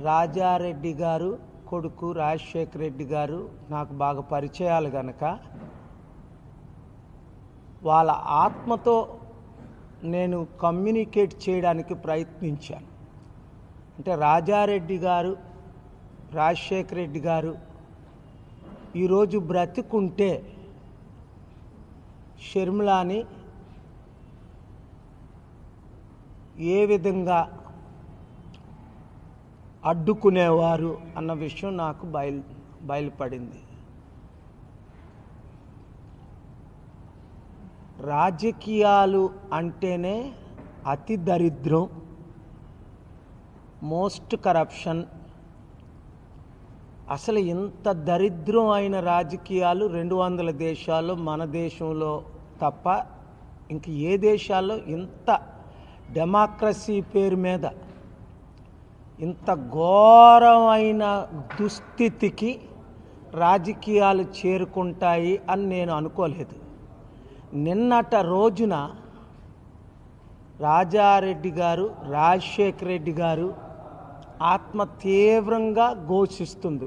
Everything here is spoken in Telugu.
రాజారెడ్డి గారు కొడుకు రాజశేఖర రెడ్డి గారు నాకు బాగా పరిచయాలు గనక వాళ్ళ ఆత్మతో నేను కమ్యూనికేట్ చేయడానికి ప్రయత్నించాను. అంటే రాజారెడ్డి గారు, రాజశేఖర రెడ్డి గారు ఈరోజు బ్రతికుంటే షర్మిలాని ఏ విధంగా అడ్డుకునేవారు అన్న విషయం నాకు బయలుపడింది. రాజకీయాలు అంటేనే అతి దరిద్రం, మోస్ట్ కరప్షన్. అసలు ఇంత దరిద్రం అయిన రాజకీయాలు 200 దేశాల్లో, మన దేశంలో తప్ప ఇంక ఏ దేశాల్లో ఇంత డెమోక్రసీ పేరు మీద ఇంత ఘోరమైన దుస్థితికి రాజకీయాలు చేరుకుంటాయి అని నేను అనుకోలేదు. నిన్నట రోజున రాజారెడ్డి గారు, రాజశేఖర రెడ్డి గారు ఆత్మ తీవ్రంగా ఘోషిస్తుంది.